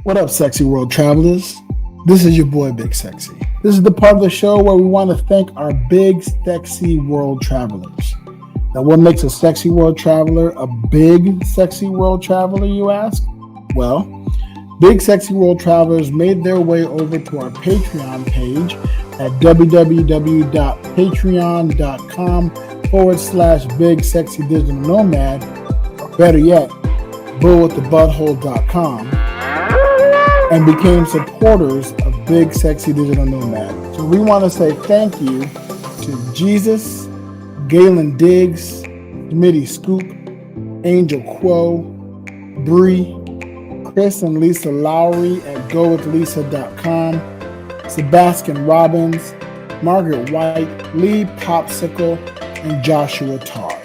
What up, sexy world travelers? This is your boy, Big Sexy. This is the part of the show where we want to thank our big, sexy world travelers. Now, what makes a sexy world traveler a big, sexy world traveler, you ask? Well, big, sexy world travelers made their way over to our Patreon page at www.patreon.com/big sexy digital nomad, or better yet, bullwiththebutthole.com, and became supporters of Big Sexy Digital Nomad. So we want to say thank you to Jesus, Galen Diggs, Smitty Scoop, Angel Quo, Bree, Chris and Lisa Lowry at gowithlisa.com, Sebastian Robbins, Margaret White, Lee Popsicle, and Joshua Tarr.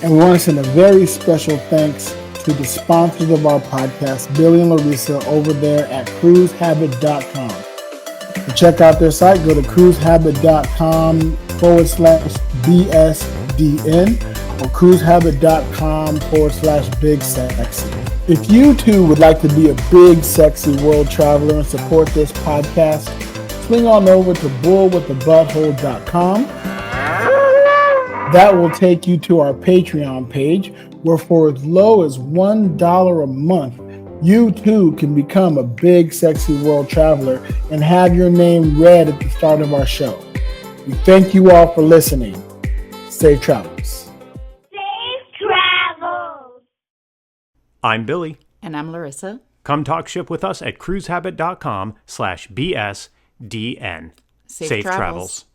And we want to send a very special thanks to the sponsors of our podcast, Billy and Larissa, over there at cruisehabit.com. To check out their site, go to cruisehabit.com/BSDN or cruisehabit.com/Big Sexy. If you too would like to be a big, sexy world traveler and support this podcast, swing on over to bullwiththebutthole.com. That will take you to our Patreon page, where for as low as $1 a month, you too can become a big, sexy world traveler and have your name read at the start of our show. We thank you all for listening. Safe travels. Safe travels. I'm Billy. And I'm Larissa. Come talk ship with us at cruisehabit.com/BSDN. Safe travels.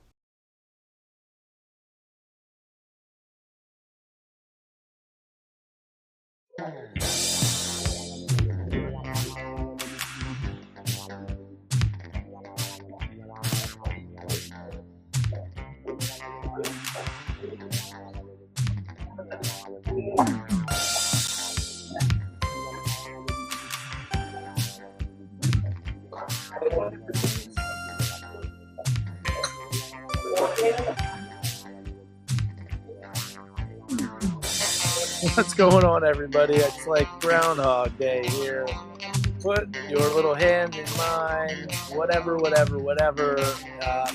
What's going on, everybody? It's like Groundhog Day here. Put your little hand in mine, whatever.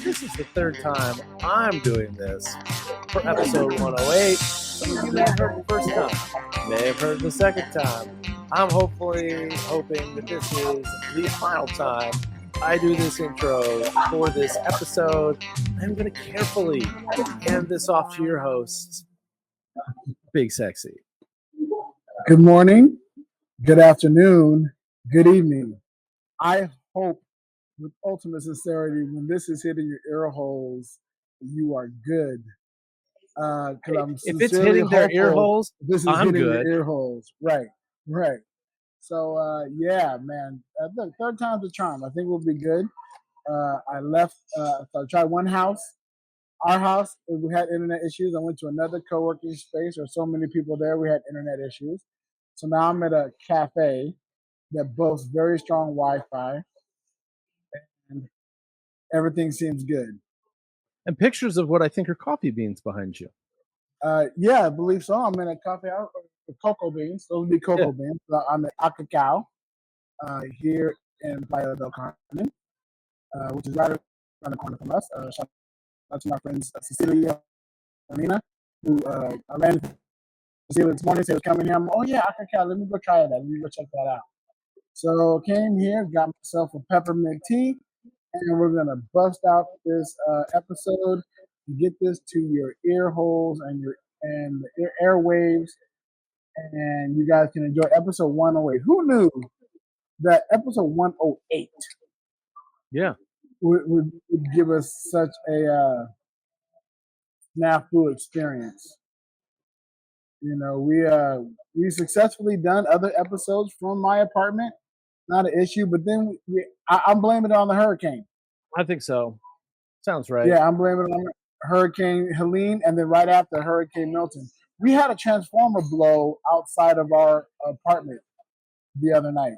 This is the third time I'm doing this for episode 108. Some of you may have heard the first time, may have heard the second time. I'm hoping that this is the final time I do this intro for this episode. I'm going to carefully hand this off to your host, Big Sexy. Good morning, good afternoon, good evening. I hope with ultimate sincerity, when this is hitting your ear holes, you are good. If it's hitting their ear holes, this is I'm hitting good. your ear holes. Right. So, yeah, man, look, third time's a charm. I think we'll be good. I left, so I tried one house. Our house, we had internet issues. I went to another co-working space. There were so many people there, we had internet issues. So now I'm at a cafe that boasts very strong Wi-Fi, and everything seems good. And pictures of what I think are coffee beans behind you. Yeah, I believe so. I'm in a coffee house with cocoa beans. Those would be cocoa beans. I'm at Acacao here in Playa del Carmen, which is right around the corner from us. Shout out to my friends Cecilia and Nina, who I ran into Cecilia this morning, said was coming here. Oh yeah, Acacao, let me go try that. Let me go check that out. So came here, got myself a peppermint tea, and we're gonna bust out this episode and get this to your ear holes and the airwaves, and you guys can enjoy episode 108. Who knew that episode 108 would give us such a snafu experience? You know, we successfully done other episodes from my apartment, not an issue. But then I'm blaming it on the hurricane. I think so. Sounds right. Yeah, I'm blaming it on Hurricane Helene, and then right after Hurricane Milton, we had a transformer blow outside of our apartment the other night.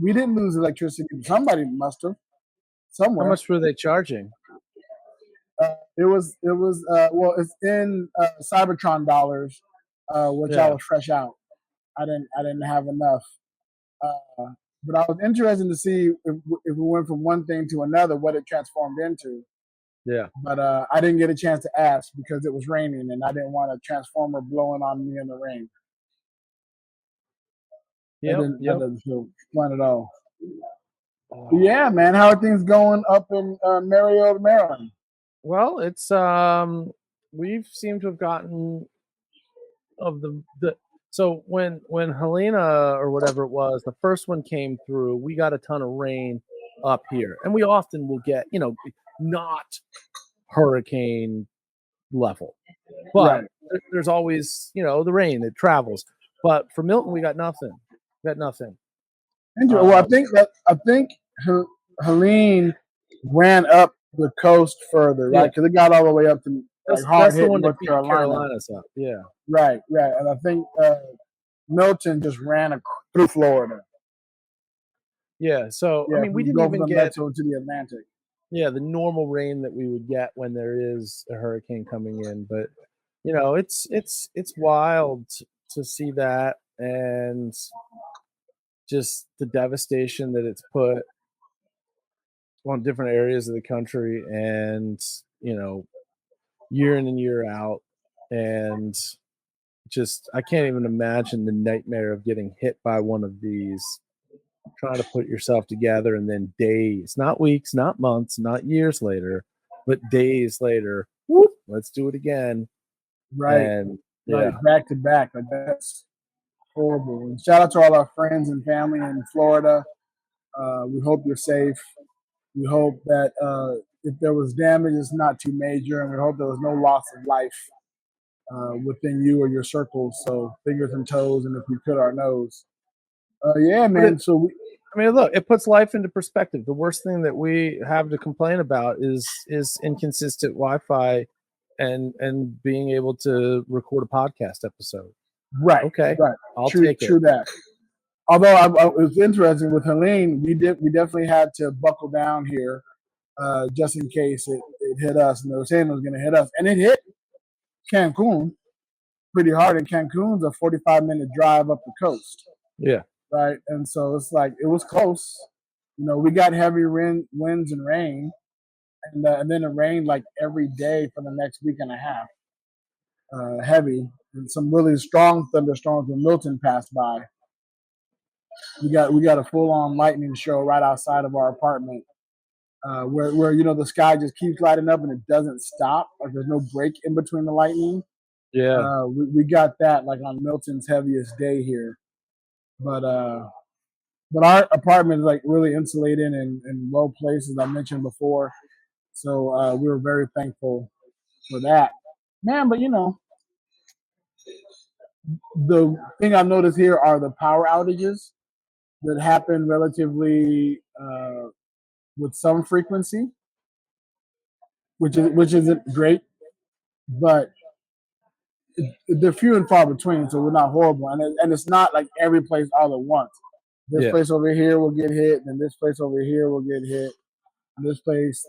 We didn't lose electricity. Somebody must have somewhere. How much were they charging? It was well, it's in Cybertron dollars, which I was fresh out. I didn't have enough. But I was interested to see if we went from one thing to another, what it transformed into. Yeah. But I didn't get a chance to ask because it was raining, and I didn't want a transformer blowing on me in the rain. Yep. That doesn't feel fun at all. Yeah, man. How are things going up in Marietta, Maryland? Well, it's we've seemed to have gotten of the so when Helena or whatever it was, the first one came through, we got a ton of rain up here, and we often will get not hurricane level, but there's always the rain, it travels. But for Milton, we got nothing. Well, I think Helene ran up the coast further, right? Because it got all the way up to that's the one North that Carolina. Carolina's up. Yeah. Right. And I think Milton just ran through Florida. Yeah. So I mean, we didn't even get to the Atlantic. Yeah, the normal rain that we would get when there is a hurricane coming in, but it's wild to see that, and just the devastation that it's put on different areas of the country, and year in and year out, and just I can't even imagine the nightmare of getting hit by one of these, trying to put yourself together, and then days, not weeks, not months, not years later, but days later, whoop, let's do it again. Right. And back to back. Like, that's horrible. And shout out to all our friends and family in Florida. We hope you're safe. We hope that if there was damage, it's not too major, and we hope there was no loss of life within you or your circles. So fingers and toes, and if we could, our nose. Yeah, man. I mean, look, it puts life into perspective. The worst thing that we have to complain about is inconsistent Wi-Fi and being able to record a podcast episode. Right. Okay. Right. I'll take it. True that. Although it was interesting with Helene, we definitely had to buckle down here just in case it hit us, and they were saying it was going to hit us, and it hit Cancun pretty hard. And Cancun's a 45-minute drive up the coast. Yeah. Right. And so it's like it was close. We got heavy winds and rain, and then it rained like every day for the next week and a half. Heavy, and some really strong thunderstorms when Milton passed by. We got a full-on lightning show right outside of our apartment, where the sky just keeps lighting up and it doesn't stop. Like there's no break in between the lightning. Yeah. We got that like on Milton's heaviest day here, but our apartment is like really insulated and low place, as I mentioned before. So we were very thankful for that, man. But the thing I've noticed here are the power outages that happen relatively with some frequency, which isn't great, but they're few and far between, so we're not horrible. And it's not like every place all at once. This place over here will get hit, and this place over here will get hit, and this place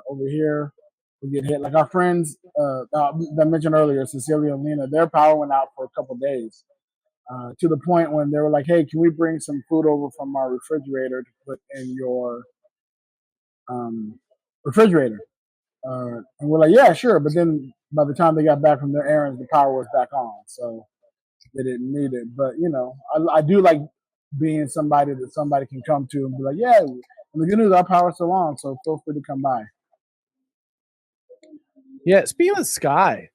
over here will get hit. Like our friends that I mentioned earlier, Cecilia and Lena, their power went out for a couple of days. To the point when they were like, "Hey, can we bring some food over from our refrigerator to put in your refrigerator?" And we're like, "Yeah, sure." But then by the time they got back from their errands, the power was back on, so they didn't need it. But I do like being somebody that somebody can come to and be like, "Yeah." And the good news, our power's still on, so feel free to come by. Yeah. Speaking of Sky,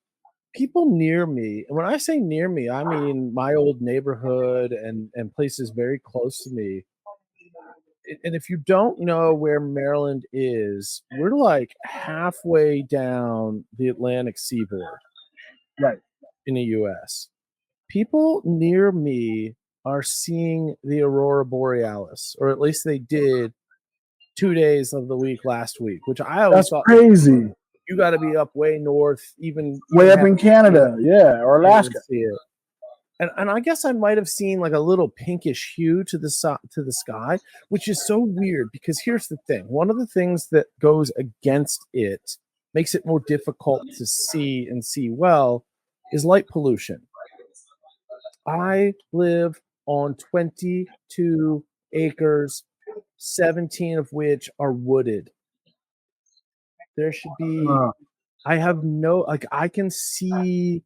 people near me, and when I say near me, I mean my old neighborhood and places very close to me. And if you don't know where Maryland is, we're like halfway down the Atlantic seaboard, right, in the U.S. People near me are seeing the Aurora Borealis, or at least they did 2 days of the week last week, which I always thought crazy. You got to be up way north, even way up in Canada, or Alaska. See it. And I guess I might have seen like a little pinkish hue to the sky, which is so weird because here's the thing. One of the things that goes against it, makes it more difficult to see and see well, is light pollution. I live on 22 acres, 17 of which are wooded. There should be, I have no, like, I can see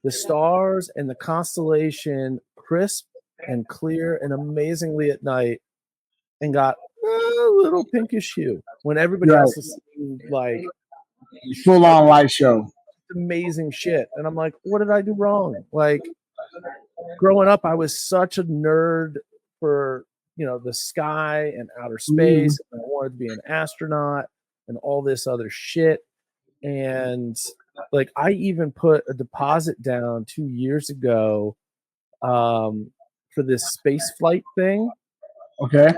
the stars and the constellation crisp and clear and amazingly at night, and got a little pinkish hue when everybody Right. else is seeing like Full on light show. amazing shit. And I'm like, what did I do wrong? Like, growing up, I was such a nerd for, you know, the sky and outer space. And I wanted to be an astronaut and all this other shit. And like, I even put a deposit down 2 years ago for this space flight thing. Okay.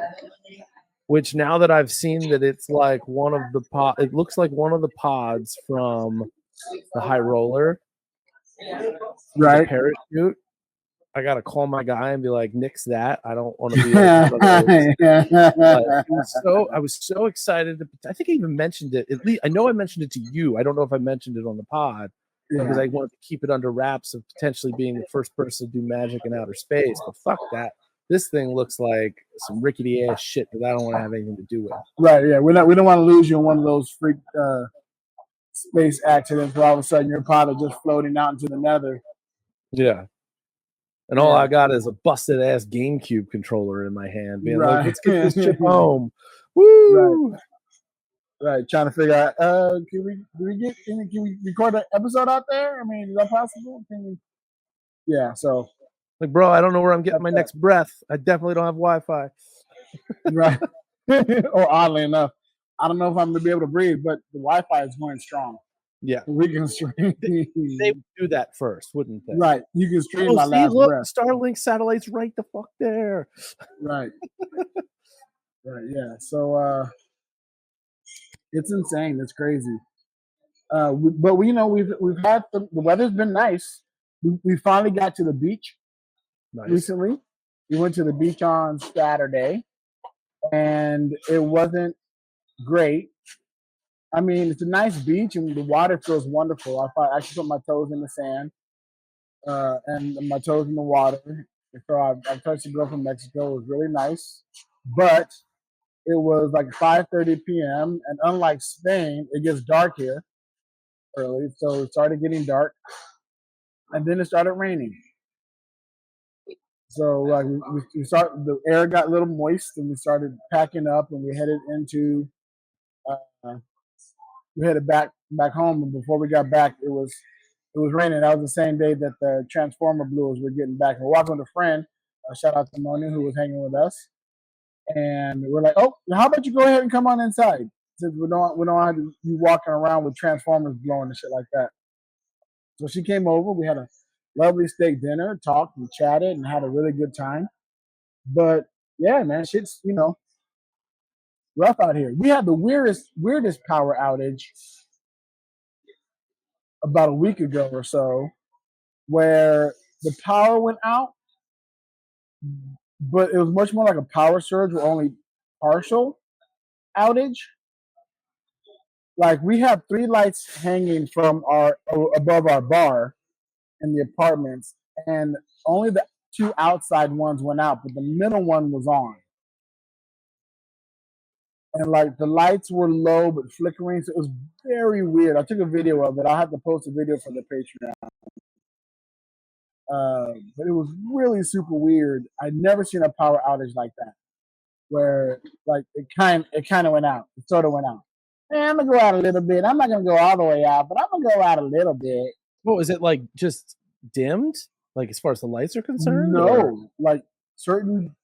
Which now that I've seen that it's like one of the it looks like one of the pods from the High Roller, Right. the parachute. I gotta call my guy and be like, "Nix that! I don't want to be like one of those." I was so excited. I think I even mentioned it. At least I know I mentioned it to you. I don't know if I mentioned it on the pod because I wanted to keep it under wraps of potentially being the first person to do magic in outer space. But fuck that. This thing looks like some rickety ass shit that I don't want to have anything to do with. Right, yeah. We don't want to lose you in one of those freak space accidents where all of a sudden your pod is just floating out into the nether. Yeah. And all I got is a busted ass GameCube controller in my hand, being like, let's get this shit home. Woo! Right. Trying to figure out can we record an episode out there? I mean, is that possible? Yeah, so like, bro, I don't know where I'm getting my next breath. I definitely don't have Wi-Fi. Right. Or oddly enough, I don't know if I'm gonna be able to breathe, but the Wi-Fi is going strong. Yeah, we can stream. They would do that first, wouldn't they? Right. You can stream my last breath. Starlink satellite's right the fuck there. Right. Right. Yeah. So it's insane. It's crazy. But we we've had the weather's been nice. We finally got to the beach recently. We went to the beach on Saturday, and it wasn't great. I mean, it's a nice beach, and the water feels wonderful. I actually put my toes in the sand and my toes in the water. So I touched the girl from Mexico. It was really nice, but it was like 5:30 p.m. and unlike Spain, it gets dark here early, so it started getting dark, and then it started raining. So like the air got a little moist, and we started packing up, and we headed into we headed back home. And before we got back, it was raining. That was the same day that the Transformer Blues were getting back. We're walking with a friend. Shout out to Moni, who was hanging with us, and we're like, "Oh, how about you go ahead and come on inside? Since we don't have to be walking around with Transformers blowing and shit like that." So she came over. We had a lovely steak dinner, talked and chatted, and had a really good time. But yeah, man, shit's rough out here. We had the weirdest power outage about a week ago or so, where the power went out, but it was much more like a power surge with only partial outage. Like, we have 3 lights hanging from above our bar in the apartments, and only the 2 outside ones went out, but the middle one was on. And like the lights were low but flickering, so it was very weird. I took a video of it. I'll have to post a video for the Patreon. But it was really super weird. I'd never seen a power outage like that, where like it kind of went out. It sort of went out. I'm gonna go out a little bit. I'm not gonna go all the way out, but I'm gonna go out a little bit. What was it like? Just dimmed? Like as far as the lights are concerned? No, like certain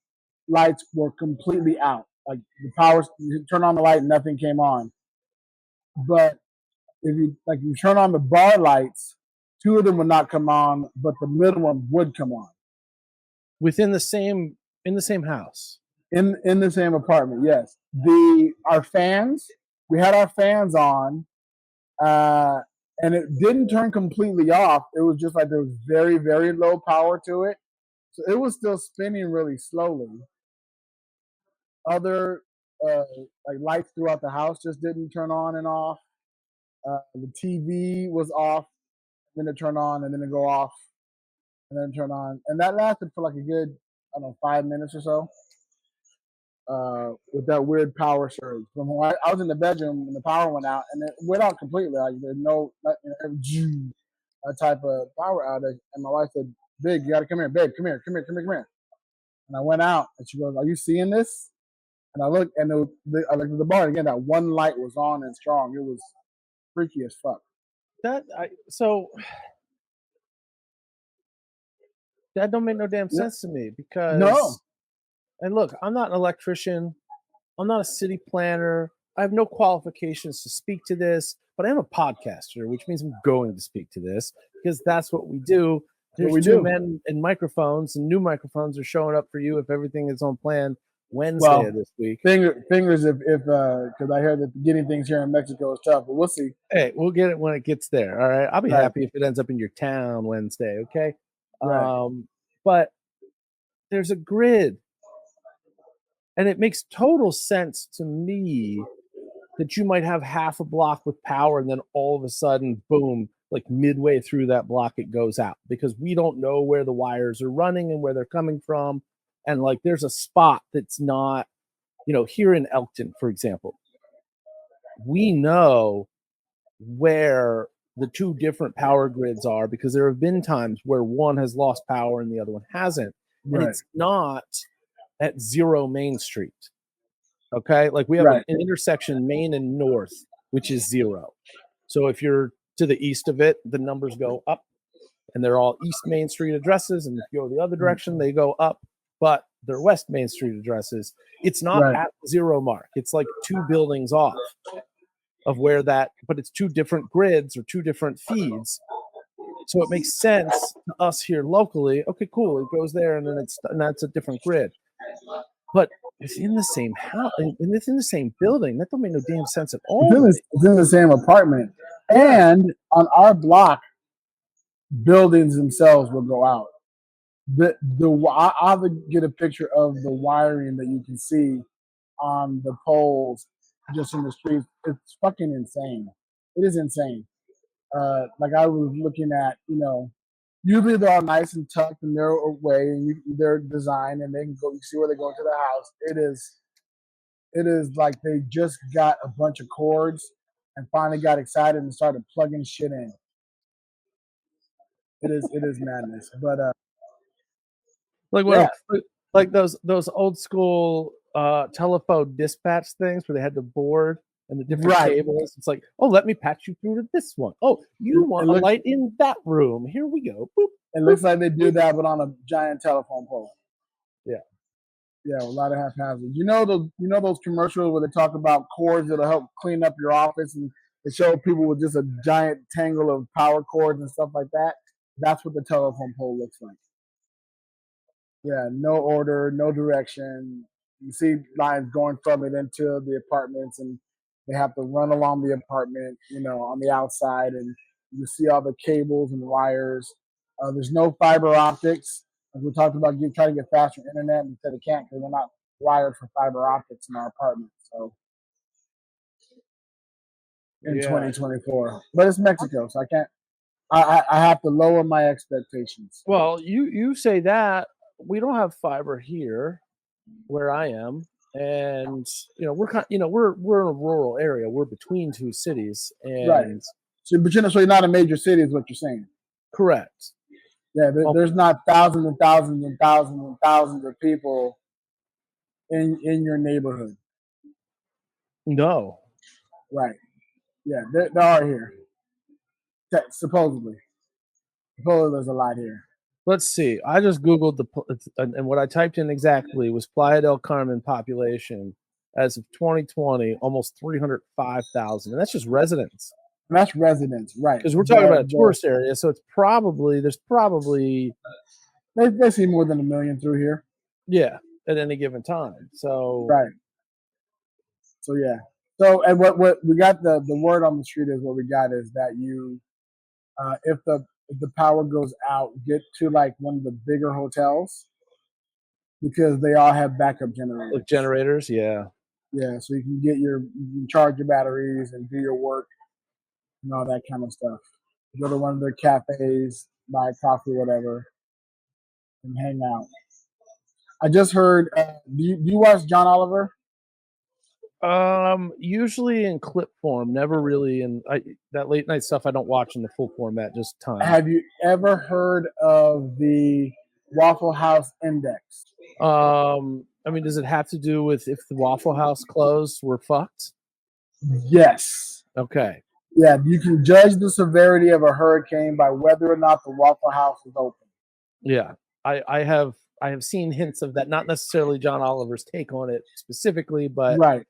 lights were completely out. Like the power, you turn on the light and nothing came on. But if you turn on the bar lights, 2 of them would not come on, but the middle one would come on. In the same house. In the same apartment, yes. Our fans, we had our fans on, and it didn't turn completely off. It was just like there was very, very low power to it. So it was still spinning really slowly. Other like lights throughout the house just didn't turn on and off. The TV was off, then it turned on, and then it go off, and then turn on, and that lasted for like a good 5 minutes or so. with that weird power surge. From when I was in the bedroom when the power went out, and it went out completely. Like there's no that type of power outage. And my wife said, "Big, you got to come here, babe. Come here, come here, come here, come here." And I went out, and she goes, "Are you seeing this?" And I looked, and I looked at the bar again. That one light was on and strong. It was freaky as fuck. So that don't make no damn sense to me because No. And look, I'm not an electrician. I'm not a city planner. I have no qualifications to speak to this, but I am a podcaster, which means I'm going to speak to this because that's what we do. There's we two do. men and microphones, and new microphones are showing up for you if everything is on plan Wednesday of this week. Fingers if because I heard that getting things here in Mexico is tough, but we'll see. Hey, we'll get it when it gets there. All right. I'll be Right. happy if it ends up in your town Wednesday. Okay. Right. But there's a grid. And it makes total sense to me that you might have half a block with power and then all of a sudden, boom, like midway through that block, it goes out because we don't know where the wires are running and where they're coming from. And like there's a spot that's not, here in Elkton, for example, we know where the two different power grids are because there have been times where one has lost power and the other one hasn't. And it's not at 0 Main Street. Okay. Like we have an intersection, Main and North, which is 0. So if you're to the east of it, the numbers go up and they're all East Main Street addresses. And if you go the other direction, they go up, but they're West Main Street addresses. It's not at 0 mark. It's like 2 buildings off of where that, but it's 2 different grids or 2 different feeds. So it makes sense to us here locally. Okay, cool. It goes there and then that's a different grid. But it's in the same house and it's in the same building. That don't make no damn sense at all. It's in the same apartment. And on our block, buildings themselves will go out. I'll get a picture of the wiring that you can see on the poles just in the streets. It's fucking insane. It is insane. Like I was looking at, usually they're all nice and tucked and they're away and they're designed and they can go. You see where they go into the house. It is like they just got a bunch of cords and finally got excited and started plugging shit in. It is madness. But like those old school telephone dispatch things where they had the board and the different cables. It's like, oh, let me patch you through to this one. Oh, you want a light in that room? Here we go. Boop. It looks like they do that, but on a giant telephone pole. Yeah, a lot of haphazard. You know those commercials where they talk about cords that'll help clean up your office, and they show people with just a giant tangle of power cords and stuff like that. That's what the telephone pole looks like. Yeah, no order, no direction. You see lines going from it into the apartments, and they have to run along the apartment, on the outside, and you see all the cables and wires. There's no fiber optics. As we talked about, trying to get faster internet, and said they can't because they're not wired for fiber optics in our apartment. So in 2024, but it's Mexico, so I can't. I have to lower my expectations. Well, you say that we don't have fiber here where I am, and we're in a rural area. We're between 2 cities, and so you're not a major city, is what you're saying. Correct. Yeah, there's not thousands and thousands and thousands and thousands of people in your neighborhood. No. Right. Yeah, there are here. Supposedly there's a lot here. Let's see. I just Googled and what I typed in exactly was Playa del Carmen population as of 2020, almost 305,000. And that's just residents. And that's residents, right. Because we're talking about a tourist area. So there's probably they see more than 1 million through here. Yeah, at any given time. So right. So yeah. So and what we got the word on the street is what we got is that you if the power goes out, get to like one of the bigger hotels because they all have backup generators. Like generators, yeah. Yeah, so you can charge your batteries and do your work and all that kind of stuff. Go to one of their cafes, buy coffee, whatever, and hang out. I just heard. Do you watch John Oliver? Usually in clip form, never really in that late night stuff. I don't watch in the full format, just time. Have you ever heard of the Waffle House Index? I mean, does it have to do with if the Waffle House closed, we're fucked? Yes. Okay. Yeah, you can judge the severity of a hurricane by whether or not the Waffle House is open. Yeah, I have seen hints of that. Not necessarily John Oliver's take on it specifically, but Right.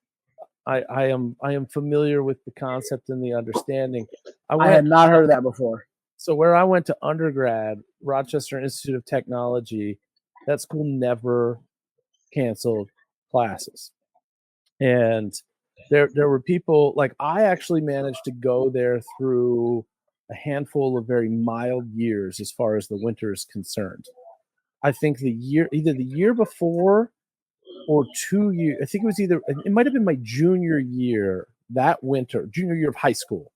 I am familiar with the concept and the understanding. I had not heard of that before. So where I went to undergrad, Rochester Institute of Technology, that school never canceled classes. And there were people like I actually managed to go there through a handful of very mild years as far as the winter is concerned. I think either the year before or 2 years, I think it might have been my junior year, that winter, junior year of high school,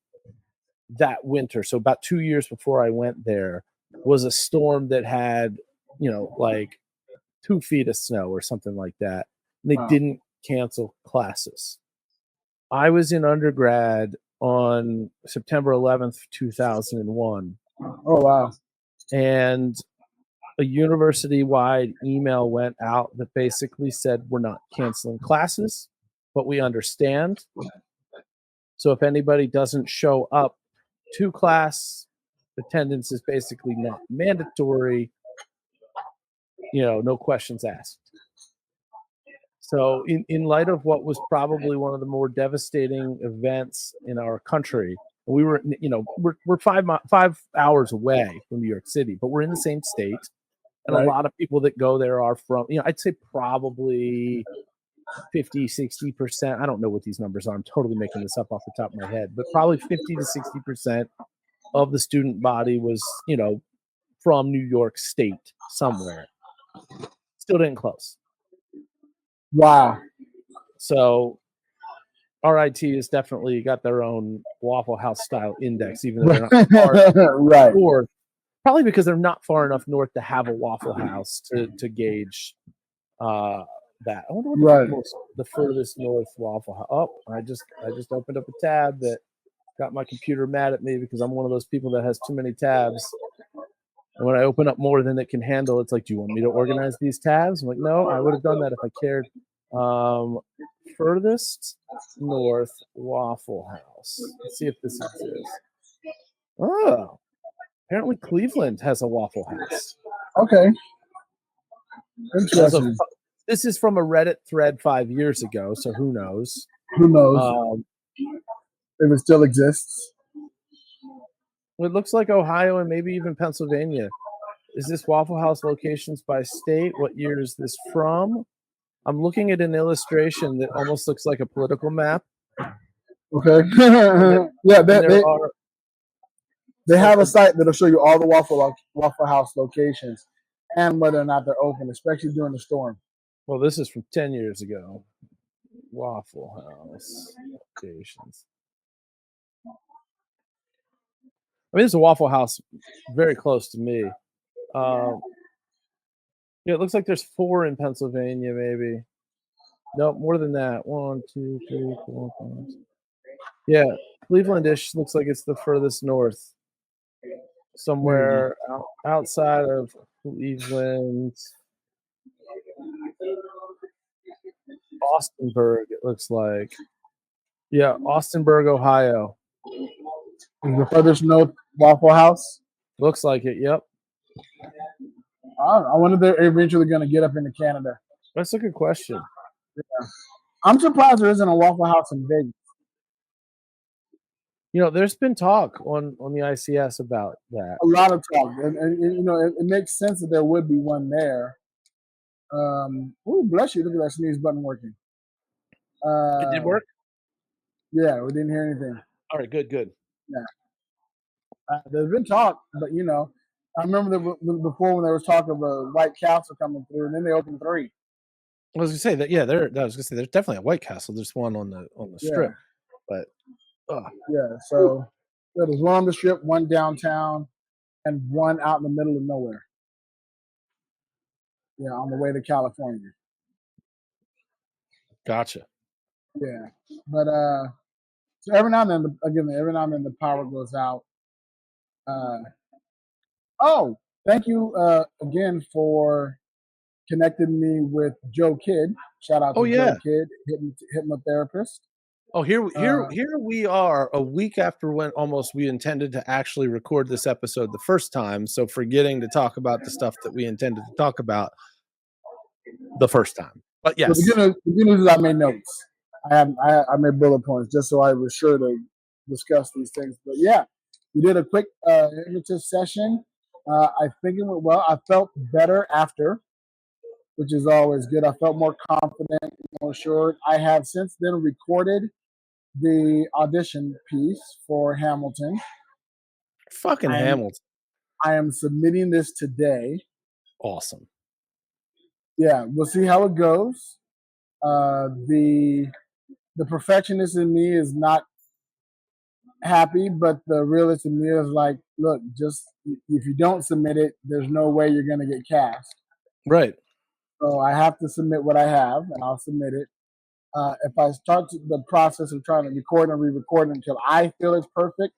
that winter. So about 2 years before I went there was a storm that had, like 2 feet of snow or something like that. And they didn't cancel classes. I was in undergrad on September 11th, 2001. Oh, wow. And a university-wide email went out that basically said, we're not canceling classes, but we understand. So if anybody doesn't show up to class, attendance is basically not mandatory, no questions asked. So in light of what was probably one of the more devastating events in our country, we were, we're 5 hours away from New York City, but we're in the same state. And Right. a lot of people that go there are from, I'd say probably 50, 60%. I don't know what these numbers are. I'm totally making this up off the top of my head, but probably 50 to 60% of the student body was, from New York State somewhere. Still didn't close. Wow. So RIT has definitely got their own Waffle House style index, even though they're not far right. north. Probably because they're not far enough north to have a Waffle House to gauge that. I wonder what the furthest north Waffle House. Oh, I just opened up a tab that got my computer mad at me because I'm one of those people that has too many tabs. And when I open up more than it can handle, it's like, do you want me to organize these tabs? I'm like, no, I would have done that if I cared. Furthest north Waffle House. Let's see if this exists. Oh, apparently Cleveland has a Waffle House. Okay. Interesting. This is from a Reddit thread 5 years ago, so who knows? Who knows if it still exists? It looks like Ohio and maybe even Pennsylvania. Is this Waffle House locations by state? What year is this from? I'm looking at an illustration that almost looks like a political map. Okay. Yeah, they have a site that'll show you all the Waffle House locations and whether or not they're open, especially during the storm. Well, this is from 10 years ago. Waffle House locations. I mean, there's a Waffle House very close to me. Yeah, it looks like there's 4 in Pennsylvania, maybe. No, more than that. 1, 2, 3, 4, 5. Yeah, Cleveland-ish looks like it's the furthest north. Somewhere outside of Cleveland. Austinburg, it looks like. Yeah, Austinburg, Ohio. Is the furthest north Waffle House? Looks like it, yep. I wonder if they're eventually going to get up into Canada. That's a good question. Yeah. I'm surprised there isn't a Waffle House in Vegas. There's been talk on the ICS about that. A lot of talk. And it makes sense that there would be one there. Oh, bless you. Look at that sneeze button working. It did work? Yeah, we didn't hear anything. All right, good. Yeah. There's been talk, but, I remember before when there was talk of a White Castle coming through, and then they opened 3. I was gonna say that. Yeah, there's definitely a White Castle. There's one on the strip, but yeah. So there's one on the strip, one downtown, and one out in the middle of nowhere. Yeah, on the way to California. Gotcha. Yeah, but so every now and then, every now and then the power goes out. Uh, oh, thank you again for connecting me with Joe Kidd. Shout out Oh to Joe yeah. Kidd, hypnotherapist. Oh, here Uh, we are a week after when almost we intended to actually record this episode the first time. So forgetting to talk about the stuff that we intended to talk about the first time. But So yes, the good news is I made notes. I made bullet points just so I was sure to discuss these things. But yeah, we did a quick hypnotist session. I think it went well. I felt better after, which is always good. I felt more confident, more assured. I have since then recorded the audition piece for Hamilton. fucking I am Hamilton. I am submitting this today. Awesome. Yeah, we'll see how it goes. The perfectionist in me is not happy, but the realist in me is like, look, just if you don't submit it, there's no way you're gonna get cast. Right. So I have to submit what I have, and I'll submit it. If I start the process of trying to record and re-record until I feel it's perfect,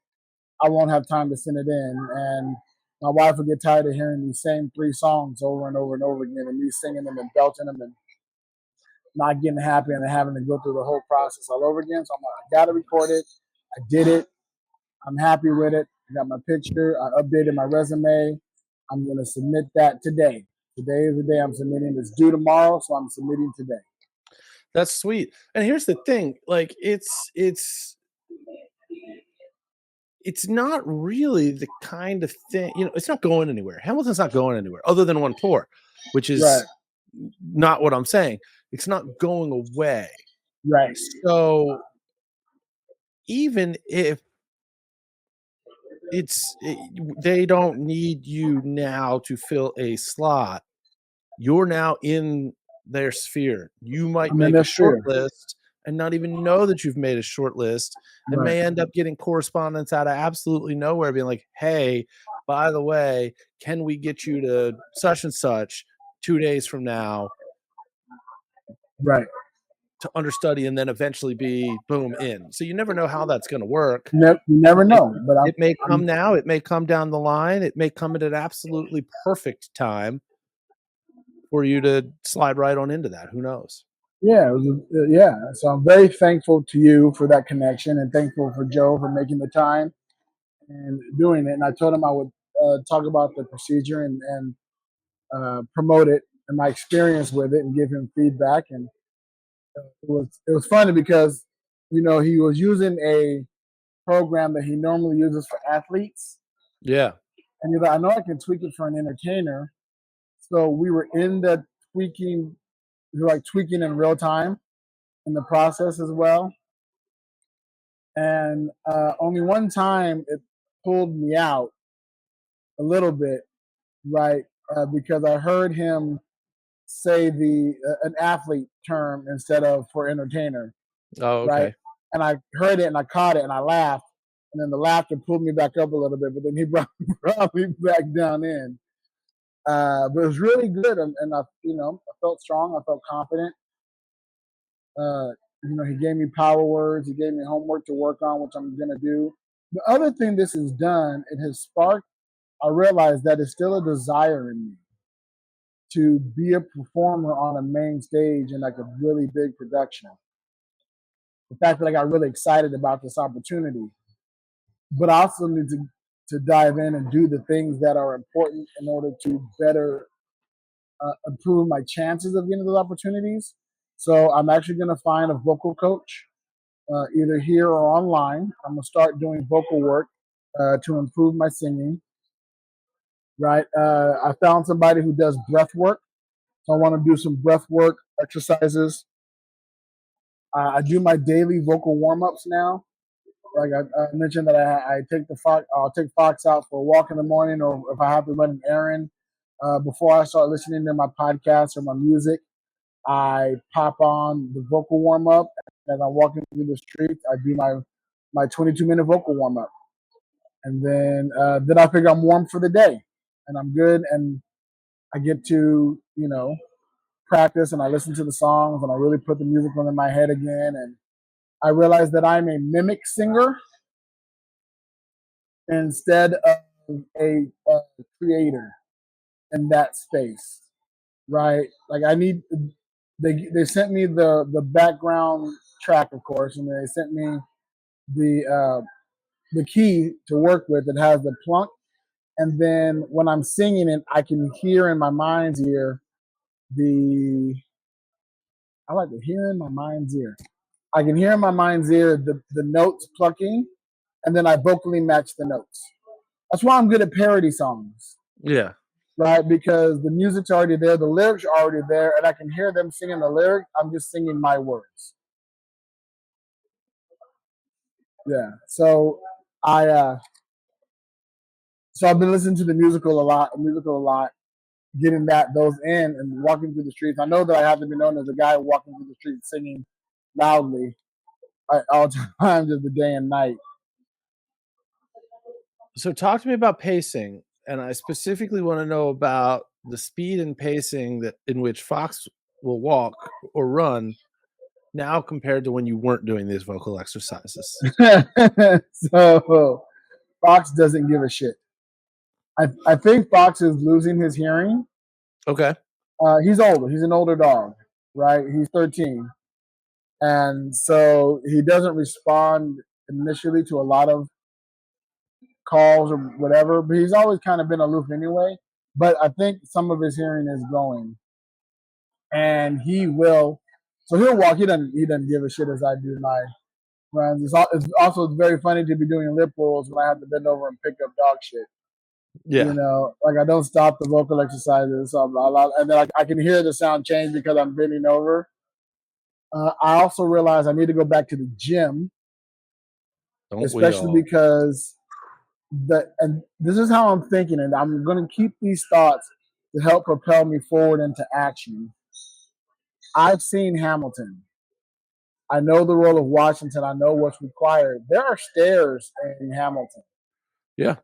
I won't have time to send it in, and my wife will get tired of hearing these same 3 songs over and over and over again, and me singing them and belting them and not getting happy and then having to go through the whole process all over again. So I'm like, I got to record it. I did it. I'm happy with it. I got my picture. I updated my resume. I'm going to submit that today. Today is the day I'm submitting. It's due tomorrow, so I'm submitting today. That's sweet. And here's the thing, like it's not really the kind of thing, it's not going anywhere. Hamilton's not going anywhere other than one tour, which is Right. not what I'm saying. It's not going away. Right. So even if they don't need you now to fill a slot, you're now in their sphere. You might I'm in make their a short sphere. list and not even know that you've made a short list, and Right. may end up getting correspondence out of absolutely nowhere being like, hey, by the way, can we get you to such and such 2 days from now Right. to understudy, and then eventually be boom in. So you never know how that's going to work. You never know, but It may come now, it may come down the line, it may come at an absolutely perfect time for you to slide right on into that. Who knows? yeah, yeah. So I'm very thankful to you for that connection, and thankful for Joe for making the time and doing it. And I told him I would talk about the procedure and promote it and my experience with it, and give him feedback. And it was funny because he was using a program that he normally uses for athletes, Yeah. and he's like, I know I can tweak it for an entertainer. So we were in the tweaking, we were like tweaking in real time in the process as well. And only one time it pulled me out a little bit, right? Because I heard him say the an athlete term instead of for entertainer, Oh, right? okay. And I heard it and I caught it and I laughed, and then the laughter pulled me back up a little bit, but then he brought me back down in. But it was really good, and I felt strong. I felt confident. He gave me power words. He gave me homework to work on, which I'm gonna do. The other thing this has done, it has sparked. I realized that it's still a desire in me to be a performer on a main stage in like a really big production. The fact that I got really excited about this opportunity, but I also need to dive in and do the things that are important in order to better improve my chances of getting those opportunities. So I'm actually going to find a vocal coach, either here or online. I'm going to start doing vocal work to improve my singing. Right. I found somebody who does breath work. So I want to do some breath work exercises. I do my daily vocal warm ups now. Like I mentioned that I take I'll take Fox out for a walk in the morning, or if I have to run an errand before I start listening to my podcast or my music. I pop on the vocal warm up as I'm walking through the streets. I do my 22-minute vocal warm up, and then I figure I'm warm for the day, and I'm good, and I get to practice, and I listen to the songs, and I really put the music on in my head again, and I realized that I'm a mimic singer instead of a creator in that space, right? Like I need they sent me the background track, of course, and they sent me the key to work with. It has the plunk, and then when I'm singing it, I can hear in my mind's ear the I like to hear in my mind's ear. I can hear in my mind's ear the notes plucking, and then I vocally match the notes. That's why I'm good at parody songs, Yeah. right? Because the music's already there, the lyrics are already there, and I can hear them singing the lyric. I'm just singing my words. Yeah. I uh so I've been listening to the musical a lot, getting those in and walking through the streets. I know that I have to be known as a guy walking through the streets singing loudly at all times of the day and night. So talk to me about pacing, and I specifically want to know about the speed and pacing that in which Fox will walk or run now compared to when you weren't doing these vocal exercises. So Fox doesn't give a shit. I think Fox is losing his hearing. Okay. He's older. He's an older dog, right? He's 13. And so he doesn't respond initially to a lot of calls or whatever, but he's always kind of been aloof anyway. But I think some of his hearing is going. And he will, so he'll walk. He doesn't give a shit as I do my runs. It's also very funny to be doing lip rolls when I have to bend over and pick up dog shit. Yeah. You know, like I don't stop the vocal exercises, so and then I can hear the sound change because I'm bending over. I also realize I need to go back to the gym, especially because and this is how I'm thinking, and I'm going to keep these thoughts to help propel me forward into action. I've seen Hamilton. I know the role of Washington. I know what's required. There are stairs in Hamilton. Yeah.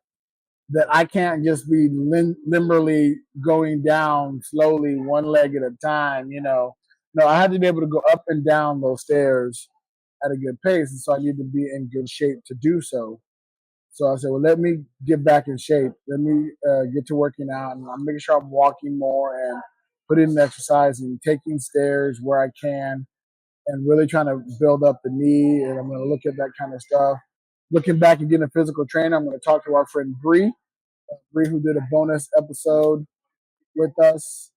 That I can't just be limberly going down slowly, one leg at a time, you know. No, I had to be able to go up and down those stairs at a good pace, and so I need to be in good shape to do so. So I said, well, let me get back in shape. Let me get to working out, and I'm making sure I'm walking more and putting in exercise and taking stairs where I can, and really trying to build up the knee. And I'm going to look at that kind of stuff. Looking back and getting a physical trainer, I'm going to talk to our friend Bree, who did a bonus episode with us,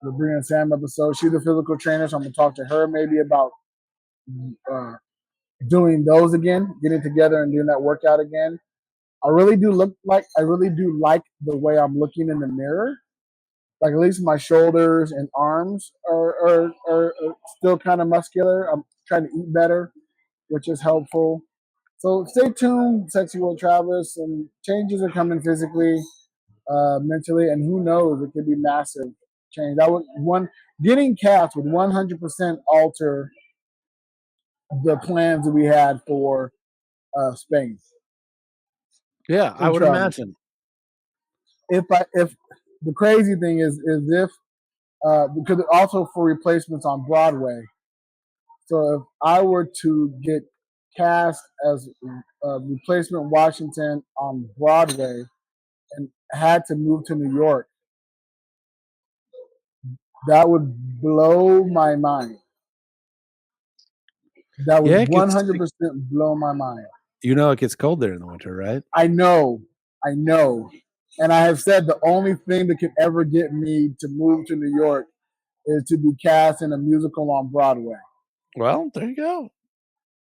the Bree and Sam episode. She's a physical trainer, so I'm going to talk to her maybe about doing those again, getting together and doing that workout again. I really do like the way I'm looking in the mirror. Like at least my shoulders and arms are still kind of muscular. I'm trying to eat better, which is helpful. So stay tuned, Sexy World Travelers. Some changes are coming physically, mentally, and who knows, it could be massive change. Getting cast would 100% alter the plans that we had for Spain. Yeah, I would imagine. If the crazy thing is if because also for replacements on Broadway. So if I were to get cast as replacement Washington on Broadway and had to move to New York, that would blow my mind. That would 100% blow my mind. You know it gets cold there in the winter, right? I know. And I have said the only thing that could ever get me to move to New York is to be cast in a musical on Broadway. Well, there you go.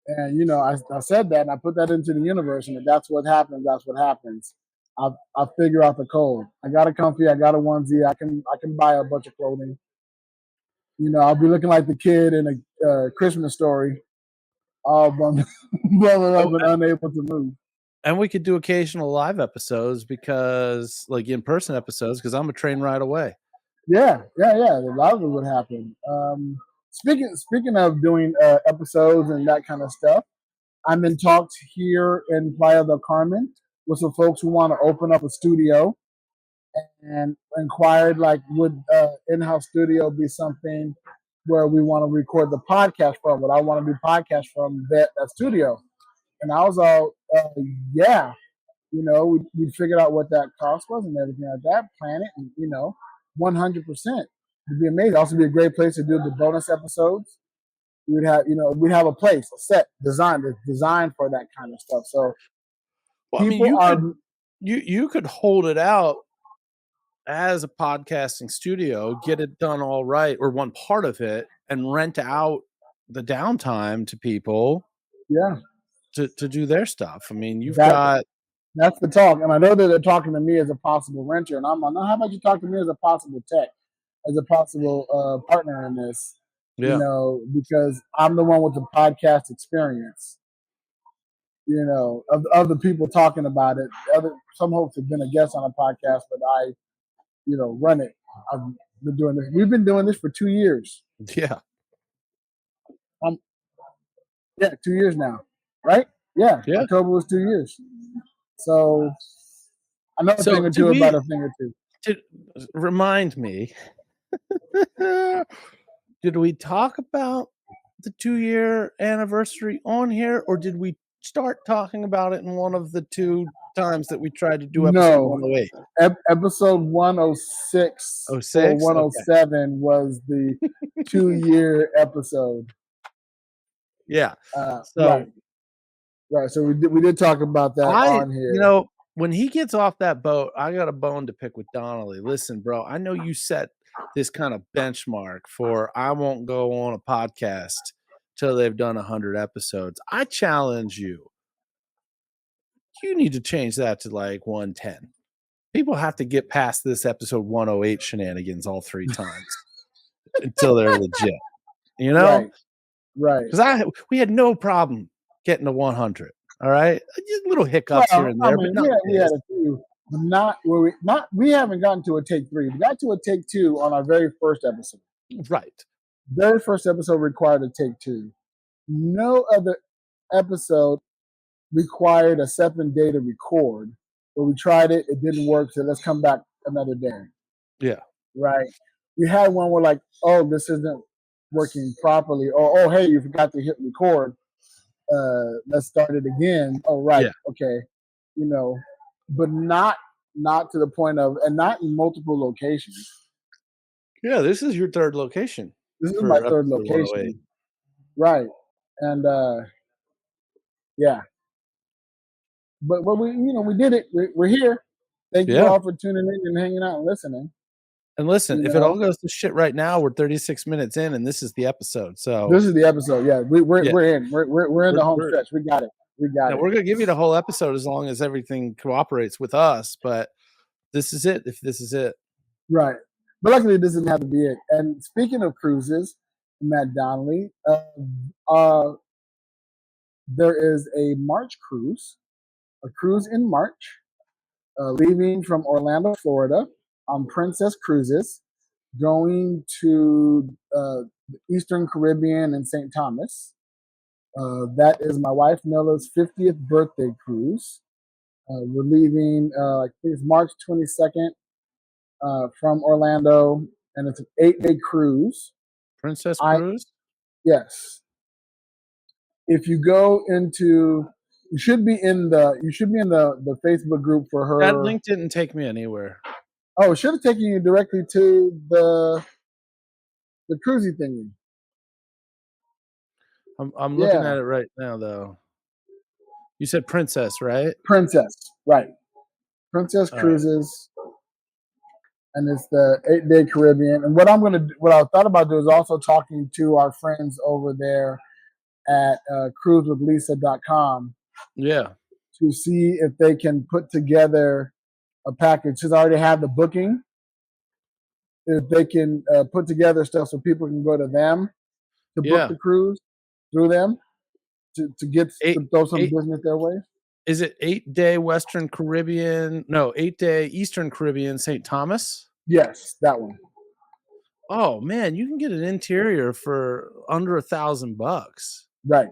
And you know, I said that, and I put that into the universe, and if that's what happens, that's what happens. I'll figure out the code. I got a comfy, I got a onesie. I can buy a bunch of clothing. You know, I'll be looking like the kid in a Christmas Story, all bundled up and unable to move. And we could do occasional live episodes because, like in-person episodes, because I'm a train ride away. Yeah. A lot of it would happen. Speaking of doing episodes and that kind of stuff, I'm in talks here in Playa del Carmen with some folks who want to open up a studio, and inquired like, would in-house studio be something where we want to record the podcast from, but I want to do podcast from that studio. And I was all, yeah, we figured out what that cost was and everything like that, plan it, and 100%. It'd be amazing. Also, be a great place to do the bonus episodes. We'd have a place, a set designed for that kind of stuff. So, well, I mean, you could hold it out as a podcasting studio, get it done all right, or one part of it, and rent out the downtime to people. Yeah, to do their stuff. I mean, that's the talk, and I know that they're talking to me as a possible renter, and I'm like, no, how about you talk to me as a possible tech, as a possible partner in this? Yeah. Because I'm the one with the podcast experience. Of other people talking about it. Some folks have been a guest on a podcast, but I, run it. I've been doing this. We've been doing this for 2 years. Yeah. 2 years now, right? Yeah. October was 2 years. So I know a thing or two about a thing or two. Remind me, did we talk about the 2-year anniversary on here, or did we start talking about it in one of the 2 times that we tried to do episode 108? Episode 106 or 107 was the 2-year episode. Yeah. Right. So we did talk about that on here. When he gets off that boat, I got a bone to pick with Donnelly. Listen, bro, I know you set this kind of benchmark for I won't go on a podcast till they've done 100 episodes. I challenge you. You need to change that to like 110. People have to get past this episode 108 shenanigans all 3 times until they're legit. Right. Because we had no problem getting to 100. All right, just little hiccups here and there. We had a few, but we haven't gotten to a take 3. We got to a take 2 on our very first episode. Right. Very first episode required a take 2. No other episode required a 7-day to record, but we tried it. It didn't work, so let's come back another day. Yeah. Right. We had one where like, oh, this isn't working properly, or oh, hey, you forgot to hit record. Let's start it again. Oh, right. Yeah. Okay. But not to the point of, and not in multiple locations. Yeah, this is your 3rd location. This is my 3rd location. Right. And yeah. But we did it. We're here. Thank you all for tuning in and hanging out and listening. And listen, if it all goes to shit right now, we're 36 minutes in, and this is the episode. So this is the episode. Yeah, we're in. We're in the home stretch. We got it. We're gonna give you the whole episode as long as everything cooperates with us. But this is it. If this is it, right. But luckily, this doesn't have to be it. And speaking of cruises, Matt Donnelly, there is a March cruise, a cruise in March, leaving from Orlando, Florida, on Princess Cruises, going to the Eastern Caribbean and St. Thomas. That is my wife Nilla's 50th birthday cruise. We're leaving, I think it's March 22nd from Orlando, and it's an 8-day cruise. Princess Cruise? Yes. If you go into, you should be in the Facebook group for her. That link didn't take me anywhere. Oh, it should have taken you directly to the cruisy thingy. I'm looking at it right now, though. You said Princess, right? Princess, right. Princess Cruises. Right. And it's the 8-day Caribbean. And what I thought about doing is also talking to our friends over there at cruisewithlisa.com. Yeah. To see if they can put together a package. Since I already have the booking, if they can put together stuff so people can go to them to book the cruise through them to throw some business their way. Is it 8-day Western Caribbean? No, 8-day Eastern Caribbean St. Thomas? Yes, that one. Oh man, you can get an interior for under $1,000. Right.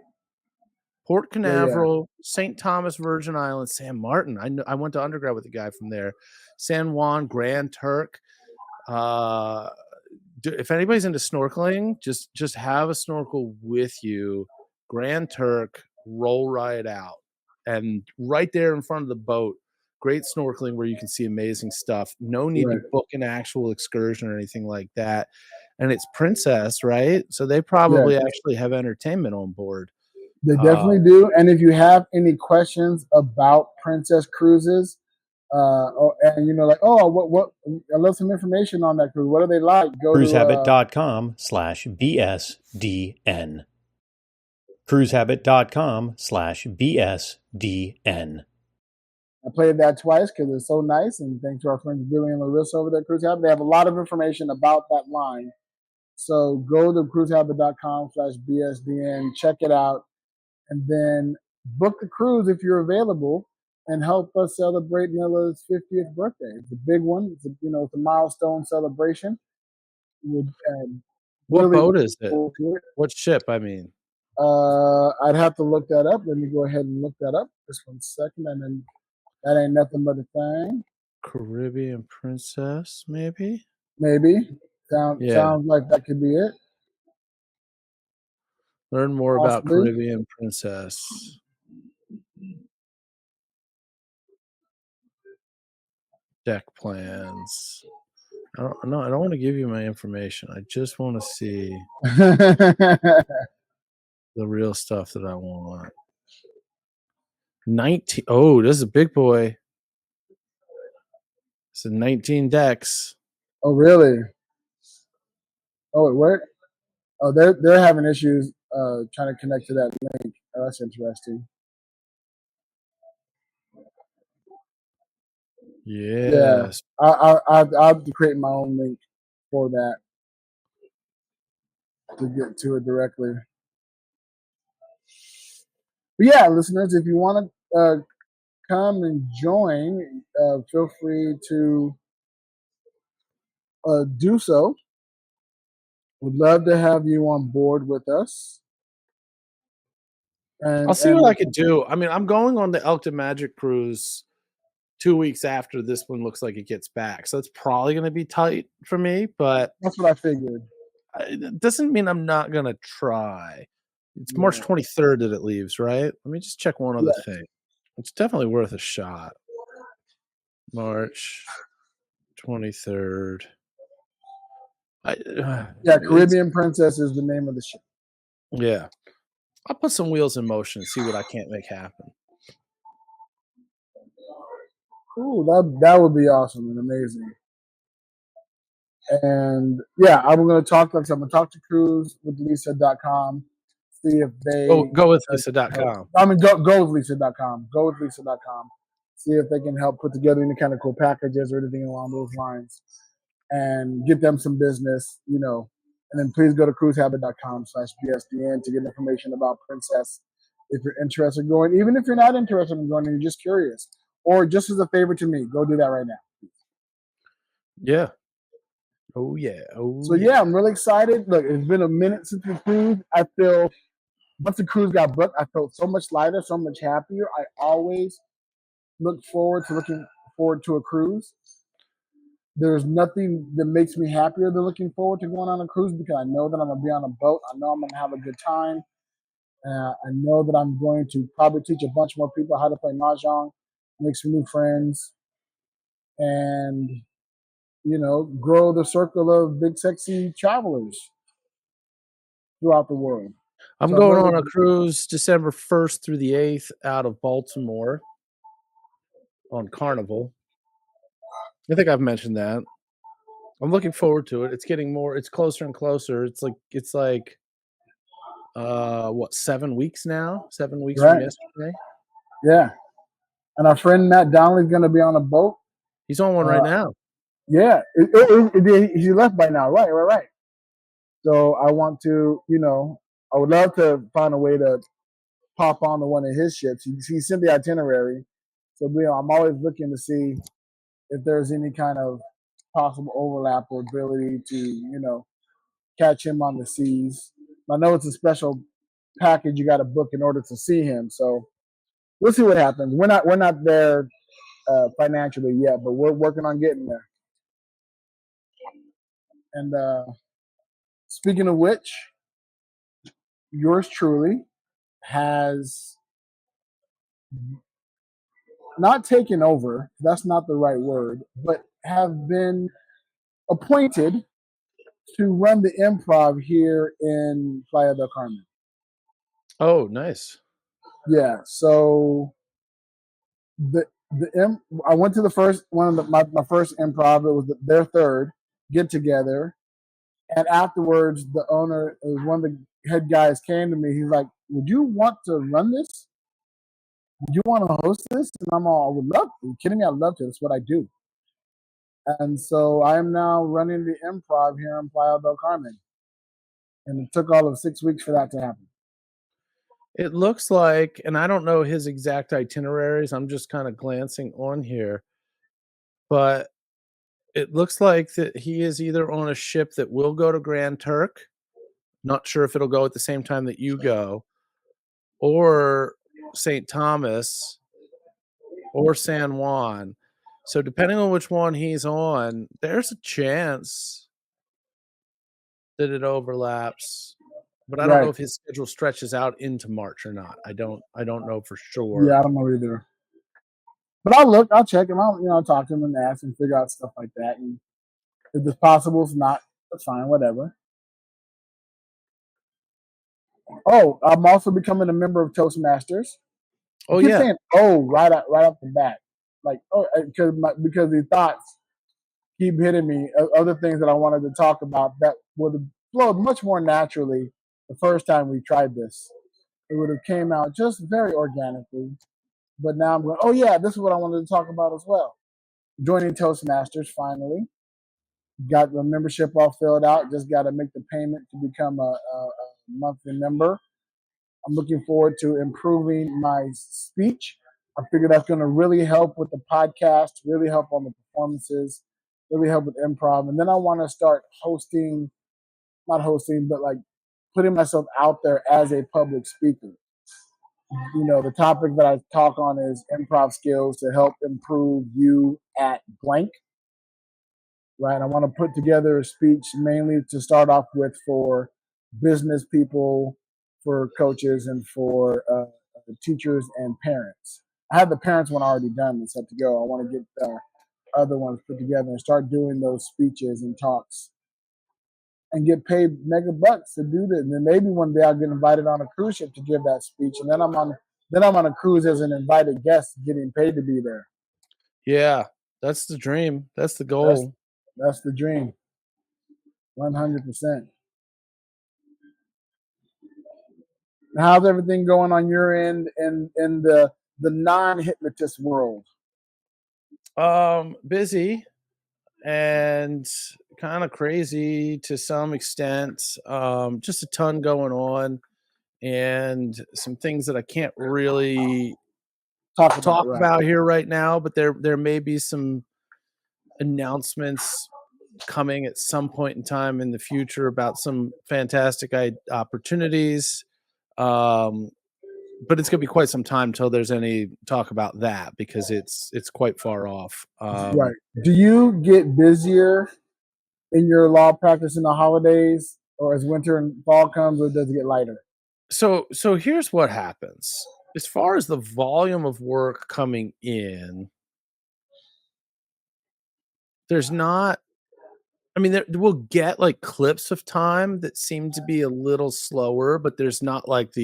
Port Canaveral, St. Thomas, Virgin Islands, San Martin. I went to undergrad with a guy from there. San Juan, Grand Turk, if anybody's into snorkeling, just have a snorkel with you. Grand Turk, roll right out, and right there in front of the boat, great snorkeling where you can see amazing stuff. No need to Right. book an actual excursion or anything like that. And it's Princess, right? So they probably actually have entertainment on board. They definitely do. And if you have any questions about Princess Cruises, and like, what I love some information on that cruise. What are they like? Go to cruisehabit.com/BSDN. cruisehabit.com/BSDN. I played that twice because it's so nice. And thanks to our friends Billy and Larissa over there at Cruise Habit. They have a lot of information about that line. So go to cruisehabit.com/BSDN, check it out, and then book the cruise if you're available and help us celebrate Nilla's 50th birthday. It's a big one. It's a milestone celebration. What Really boat is it? forward to it. What ship, I mean? I'd have to look that up. Let me go ahead and look that up. Just 1 second, and then that ain't nothing but a thing. Caribbean Princess, maybe? Maybe. Sounds like that could be it. Learn more about Possibly. Caribbean Princess. Deck plans. I don't want to give you my information. I just want to see the real stuff that I want. 19. Oh, this is a big boy. It's a 19 decks. Oh, really? Oh, it worked? Oh, they're having issues trying to connect to that link. Oh, that's interesting. Yes. I'll have to create my own link for that to get to it directly. But yeah, listeners, if you want to come and join, feel free to do so. Would love to have you on board with us. And I'll see what I could do. I mean, I'm going on the Elkton Magic cruise 2 weeks after this one looks like it gets back. So it's probably going to be tight for me, but that's what I figured. It doesn't mean I'm not going to try. It's March 23rd that it leaves, right? Let me just check one other thing. It's definitely worth a shot. March 23rd. Caribbean Princess is the name of the ship. Yeah. I'll put some wheels in motion and see what I can't make happen. Ooh, that would be awesome and amazing. And yeah, I'm going to talk to cruise-with-lisa.com, see if they go with lisa.com. I mean, go with lisa.com. Go with lisa.com. See if they can help put together any kind of cool packages or anything along those lines, and get them some business, And then please go to cruisehabit.com/BSDN to get information about Princess if you're interested in going. Even if you're not interested in going and you're just curious, or just as a favor to me, go do that right now. Yeah. Oh, yeah. So, yeah, I'm really excited. Look, it's been a minute since we cruised. I feel once the cruise got booked, I felt so much lighter, so much happier. I always looking forward to a cruise. There's nothing that makes me happier than looking forward to going on a cruise because I know that I'm going to be on a boat. I know I'm going to have a good time. I know that I'm going to probably teach a bunch more people how to play Mahjong, make some new friends, and grow the circle of big, sexy travelers throughout the world. I'm going on a cruise December 1st through the 8th out of Baltimore on Carnival. I think I've mentioned that. I'm looking forward to it. It's closer and closer. It's like 7 weeks now? 7 weeks from yesterday? Yeah. And our friend Matt Donnelly's going to be on a boat. He's on one right now. Yeah, he left by now. Right. So I want to, I would love to find a way to pop onto one of his ships. He sent the itinerary. So, I'm always looking to see if there's any kind of possible overlap or ability to, catch him on the seas. I know it's a special package you got to book in order to see him. So we'll see what happens. We're not there financially yet, but we're working on getting there. And speaking of which, yours truly has not taken over, that's not the right word, but have been appointed to run the improv here in Playa del Carmen. Oh, nice. Yeah, so I went to the first one of my first improv. It was their third get together, and afterwards, the owner, one of the head guys, came to me. He's like, "Would you want to run this? Would you want to host this?" And I'm all, "I would love to." Are you kidding me? I'd love to. That's what I do. And so I am now running the improv here in Playa del Carmen, and it took all of 6 weeks for that to happen. It looks like, and I don't know his exact itineraries. I'm just kind of glancing on here, but it looks like that he is either on a ship that will go to Grand Turk. Not sure if it'll go at the same time that you go, or St. Thomas, or San Juan. So depending on which one he's on, there's a chance that it overlaps. But I don't know Right. if his schedule stretches out into March or not. I don't know for sure. Yeah, I don't know either. But I'll check him out, I'll talk to him and ask and figure out stuff like that. And if it's possible, if not, that's fine, whatever. Oh, I'm also becoming a member of Toastmasters. Oh I keep yeah. saying right off the bat, like because the thoughts keep hitting me. Other things that I wanted to talk about that would have flowed much more naturally the first time we tried this. It would have came out just very organically. But now I'm going, oh yeah, this is what I wanted to talk about as well. Joining Toastmasters finally. Got the membership all filled out. Just got to make the payment to become a monthly member. I'm looking forward to improving my speech. I figure that's going to really help with the podcast, really help on the performances, really help with improv. And then I want to start not hosting, but like putting myself out there as a public speaker. The topic that I talk on is improv skills to help improve you at blank. Right. I want to put together a speech mainly to start off with for business people, for coaches, and for teachers and parents. I have the parents one already done. It's up to go. I want to get other ones put together and start doing those speeches and talks and get paid mega bucks to do this. And then maybe one day I'll get invited on a cruise ship to give that speech. And then I'm on a cruise as an invited guest getting paid to be there. Yeah, that's the dream. That's the goal. That's the dream. 100%. How's everything going on your end in the non-hypnotist world? Busy and kind of crazy to some extent. Just a ton going on and some things that I can't really talk about here right now, but there may be some announcements coming at some point in time in the future about some fantastic opportunities. But it's going to be quite some time until there's any talk about that because it's quite far off. Right. Do you get busier in your law practice in the holidays, or as winter and fall comes, or does it get lighter? So here's what happens. As far as the volume of work coming in, there's not. I mean, we'll get like clips of time that seem to be a little slower, but there's not like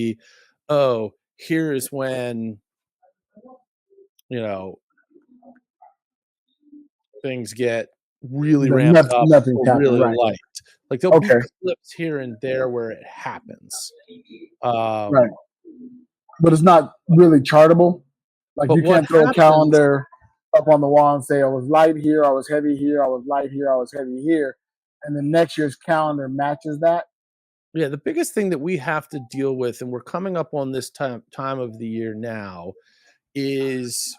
here's when, things get really ramped up or really light. Like there'll be clips here and there where it happens. Right. But it's not really chartable. Like you can't throw a calendar up on the wall and say, I was light here, I was heavy here, I was light here, I was heavy here. And then next year's calendar matches that. Yeah, the biggest thing that we have to deal with, and we're coming up on this time of the year now, is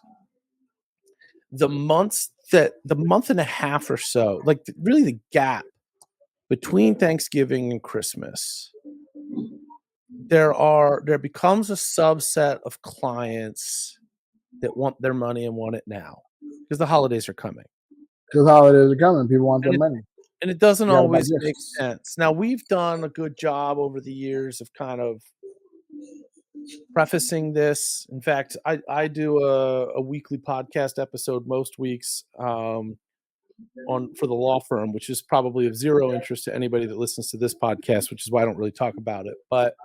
the month and a half or so, like really the gap between Thanksgiving and Christmas. There becomes a subset of clients that want their money and want it now because the holidays are coming. People want their money. And it doesn't You gotta buy always make gifts. sense. Now, we've done a good job over the years of kind of prefacing this. In fact, I do a weekly podcast episode most weeks on for the law firm, which is probably of zero interest to anybody that listens to this podcast, which is why I don't really talk about it. But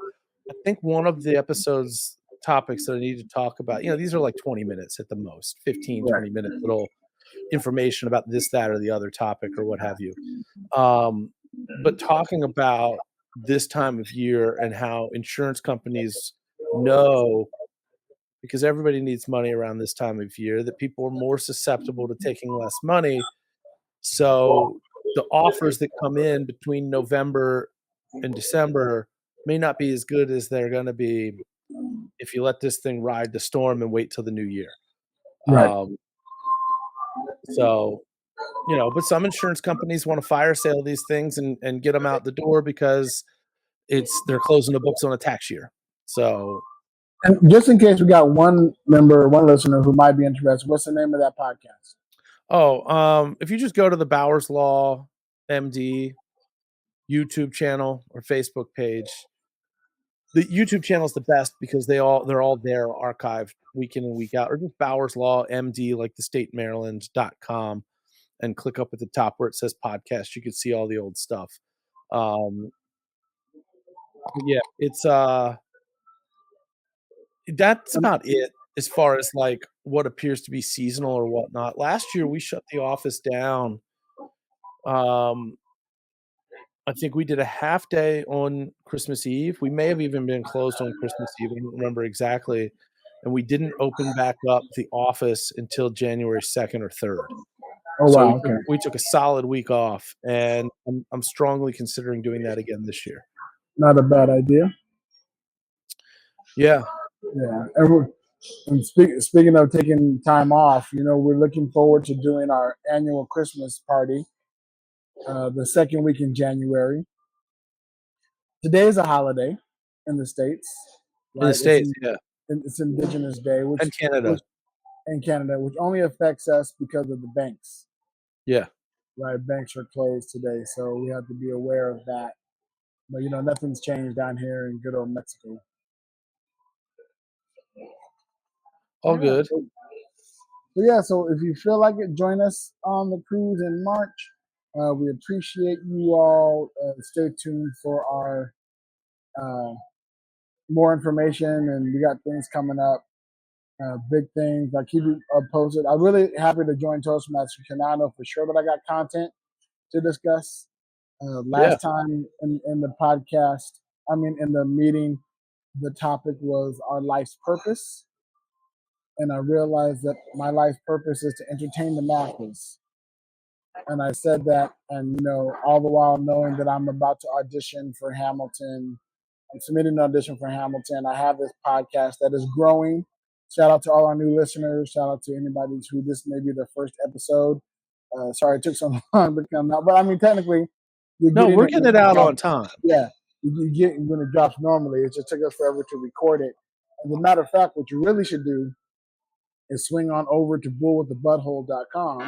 I think one of the episode's topics that I need to talk about, these are like 20 minutes at the most, 15, Right. 20 minutes little information about this, that, or the other topic or what have you. But talking about this time of year and how insurance companies know, because everybody needs money around this time of year, that people are more susceptible to taking less money. So the offers that come in between November and December may not be as good as they're going to be if you let this thing ride the storm and wait till the new year. Right. So, but some insurance companies want to fire sale these things and get them out the door because they're closing the books on a tax year. So, And just in case we got one listener who might be interested, what's the name of that podcast? if you just go to the Bowers Law MD YouTube channel or Facebook page, the YouTube channel is the best because they're all there archived week in and week out, or just Bowers Law MD, like the state Maryland.com, and click up at the top where it says podcast. You can see all the old stuff. Yeah, it's that's about it as far as like what appears to be seasonal or whatnot. Last year we shut the office down. I think we did a half day on Christmas Eve. We may have even been closed on Christmas Eve. I don't remember exactly. And we didn't open back up the office until January 2nd or 3rd. Oh, So wow. Okay. we took a solid week off, and I'm strongly considering doing that again this year. Not a bad idea. Yeah. Yeah. And speaking of taking time off, we're looking forward to doing our annual Christmas party the second week in January. Today is a holiday in the States. Right? In the States, yeah. It's Indigenous Day, and Canada. Which only affects us because of the banks. Yeah. Right, banks are closed today, so we have to be aware of that. But nothing's changed down here in good old Mexico. All good. So if you feel like it, join us on the cruise in March. We appreciate you all. Stay tuned for our more information, and we got things coming up, big things. I keep you posted. I'm really happy to join Toastmasters because now I know for sure that I got content to discuss. Last time in the podcast, in the meeting, the topic was our life's purpose. And I realized that my life's purpose is to entertain the masses. And I said that, and all the while knowing that I'm about to audition for Hamilton. I'm submitting an audition for Hamilton. I have this podcast that is growing. Shout out to all our new listeners. Shout out to anybody who this may be their first episode. Sorry it took so long to come out, but technically, we're getting it out on time. Yeah, you get when it drops normally. It just took us forever to record it. As a matter of fact, what you really should do is swing on over to bullwiththebutthole.com,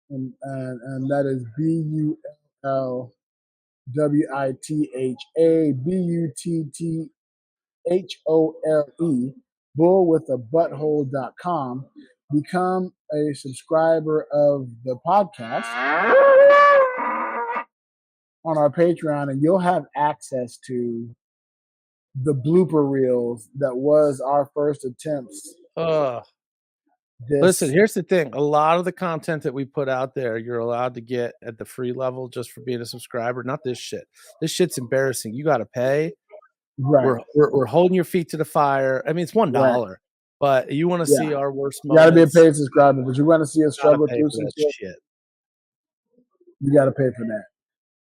and that is BULWITHABUTTHOLE, bullwiththebutthole.com. Become a subscriber of the podcast on our Patreon, and you'll have access to the blooper reels that was our first attempts. Listen, here's the thing. A lot of the content that we put out there, you're allowed to get at the free level just for being a subscriber. Not this shit. This shit's embarrassing. You got to pay. Right. We're holding your feet to the fire. It's $1, right. But you want to see our worst moments. You got to be a paid subscriber, but you want to see us struggle through some shit. You got to pay for that.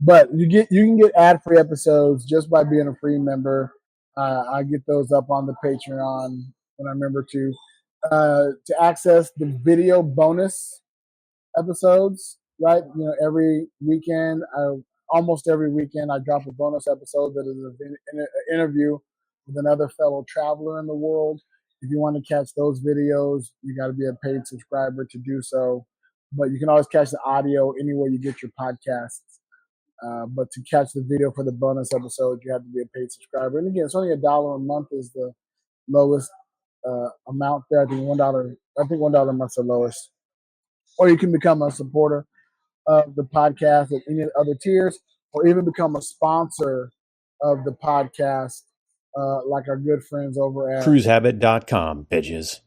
But you can get ad-free episodes just by being a free member. I get those up on the Patreon when I remember to access the video bonus episodes. Right, every weekend, almost every weekend, I drop a bonus episode that is an interview with another fellow traveler in the world. If you want to catch those videos, you got to be a paid subscriber to do so. but you can always catch the audio anywhere you get your podcasts. But to catch the video for the bonus episode, you have to be a paid subscriber. And again, it's only $1 a month is the lowest amount there. I think $1. I think $1 a month's the lowest. Or you can become a supporter of the podcast at any other tiers, or even become a sponsor of the podcast, like our good friends over at cruisehabit.com, bitches.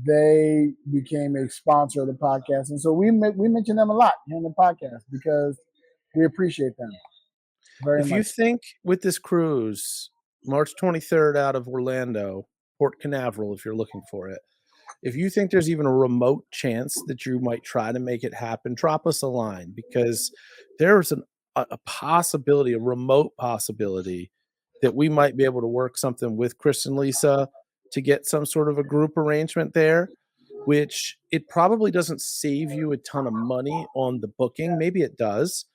They became a sponsor of the podcast, and so we mention them a lot here in the podcast because we appreciate them very If much. you think with this cruise, March 23rd out of Orlando, Port Canaveral, if you're looking for it, if you think there's even a remote chance that you might try to make it happen, drop us a line, because there's a possibility, a remote possibility, that we might be able to work something with Chris and Lisa to get some sort of a group arrangement there, which it probably doesn't save you a ton of money on the booking. Maybe it does,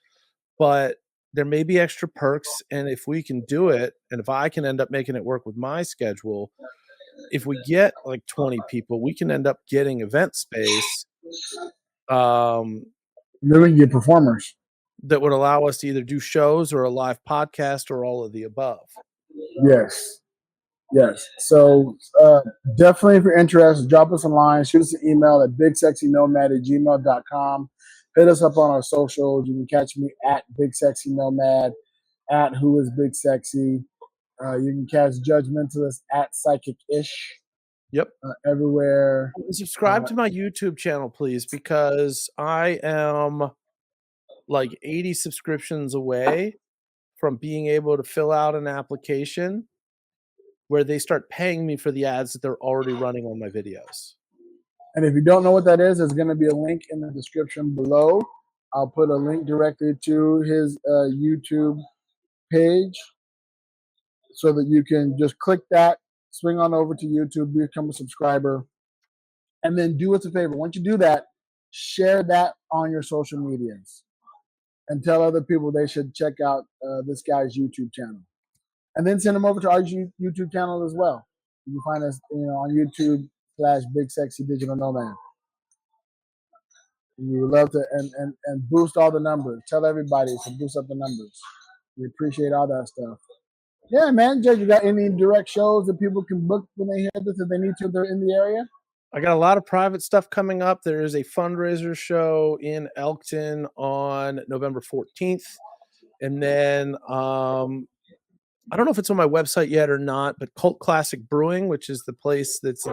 but there may be extra perks. And if we can do it, and if I can end up making it work with my schedule, if we get like 20 people, we can end up getting event space Then we can get performers. that would allow us to either do shows or a live podcast or all of the above. Yes. So definitely, if you're interested, drop us a line, shoot us an email at bigsexynomad@gmail.com. Hit us up on our socials. You can catch me at bigsexynomad, at who is big sexy. You can catch Judgmentalist at psychic-ish. Yep. Everywhere. Subscribe to my YouTube channel, please, because I am like 80 subscriptions away from being able to fill out an application where they start paying me for the ads that they're already running on my videos. And if you don't know what that is, there's going to be a link in the description below. I'll put a link directly to his YouTube page so that you can just click that, swing on over to YouTube, become a subscriber, and then do us a favor. Once you do that, share that on your social medias and tell other people they should check out this guy's YouTube channel. And then send them over to our YouTube channel as well. You can find us on YouTube /Big Sexy Digital Nomad. We would love to and boost all the numbers. Tell everybody to boost up the numbers. We appreciate all that stuff. Yeah, man. Judge, you got any direct shows that people can book when they hear this if they need to if they're in the area? I got a lot of private stuff coming up. There is a fundraiser show in Elkton on November 14th. And then I don't know if it's on my website yet or not, but Cult Classic Brewing, which is the place it's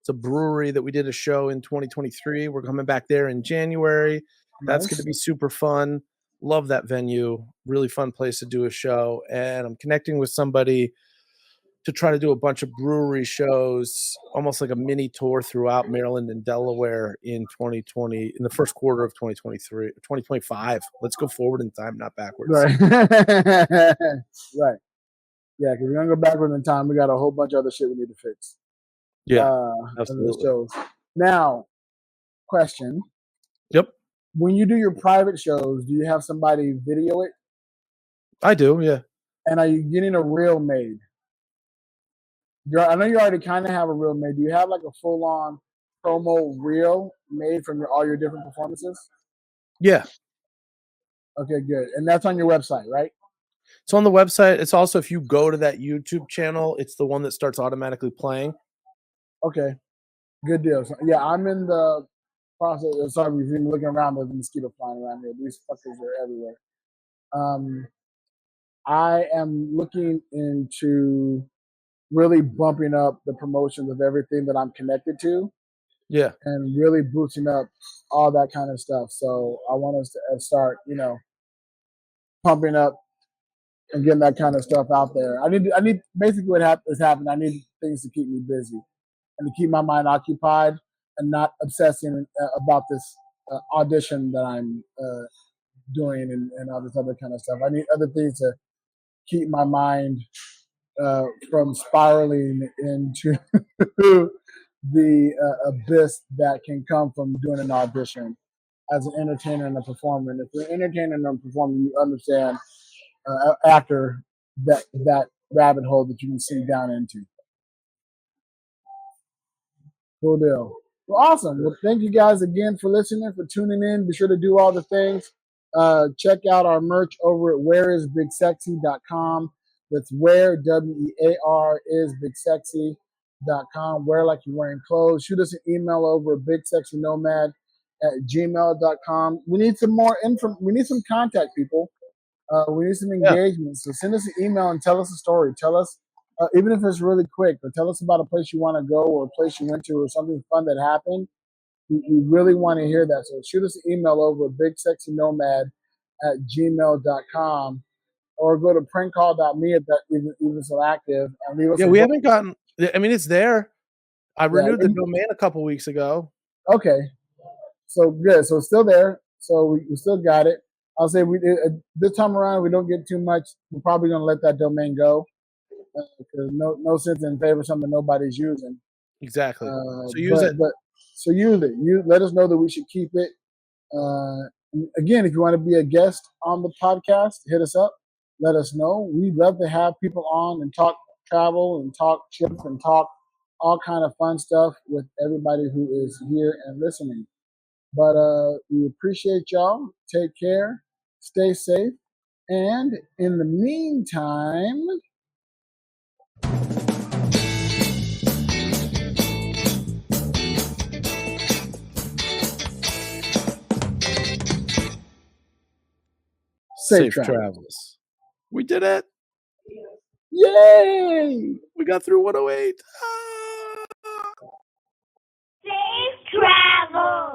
a brewery that we did a show in 2023. We're coming back there in January. That's going to be super fun. Love that venue. Really fun place to do a show. And I'm connecting with somebody to try to do a bunch of brewery shows, almost like a mini tour throughout Maryland and Delaware in 2020, in the first quarter of 2025. Let's go forward in time, not backwards. Right. Right. Yeah, because we're going to go backward in time. We got a whole bunch of other shit we need to fix. Yeah, absolutely. Now, question. Yep. When you do your private shows, do you have somebody video it? I do, yeah. And are you getting a reel made? I know you already kind of have a reel made. Do you have like a full-on promo reel made from all your different performances? Yeah. Okay, good. And that's on your website, right? It's on the website. It's also, if you go to that YouTube channel, it's the one that starts automatically playing. Okay, good deal. So, yeah, I'm in the process. Sorry, if you're looking around, there's a mosquito flying around here. These fuckers are everywhere. I am looking into really bumping up the promotions of everything that I'm connected to. Yeah. And really boosting up all that kind of stuff. So I want us to start, pumping up and getting that kind of stuff out there. I need basically what is happening. I need things to keep me busy and to keep my mind occupied and not obsessing about this audition that I'm doing and all this other kind of stuff. I need other things to keep my mind from spiraling into the abyss that can come from doing an audition as an entertainer and a performer. And if you're an entertainer and a performer, you understand after that rabbit hole that you can sink down into. Cool deal. Well, awesome. Well, thank you guys again for listening, for tuning in. Be sure to do all the things. Check out our merch over at whereisbigsexy.com. That's where, WEAR, is bigsexy.com. Wear like you're wearing clothes. Shoot us an email over at bigsexynomad@gmail.com. We need some more info. We need some contact, people. We need some engagement. So send us an email and tell us a story. Tell us, even if it's really quick, or tell us about a place you want to go or a place you went to or something fun that happened. We really want to hear that. So shoot us an email over at bigsexynomad@gmail.com or go to prankcall.me if that even still active and leave us Yeah, we haven't gotten. I mean, it's there. I renewed the and- domain a couple weeks ago. Okay. So good. So it's still there. So we still got it. I'll say this time around we don't get too much. We're probably gonna let that domain go because no sense in favor of something nobody's using. Exactly. So use it. So use it. You let us know that we should keep it. Again, if you want to be a guest on the podcast, hit us up. Let us know. We'd love to have people on and talk travel and talk trips and talk all kind of fun stuff with everybody who is here and listening. But we appreciate y'all. Take care. Stay safe. And in the meantime, safe travels. We did it. Yay! We got through 108. Safe travels.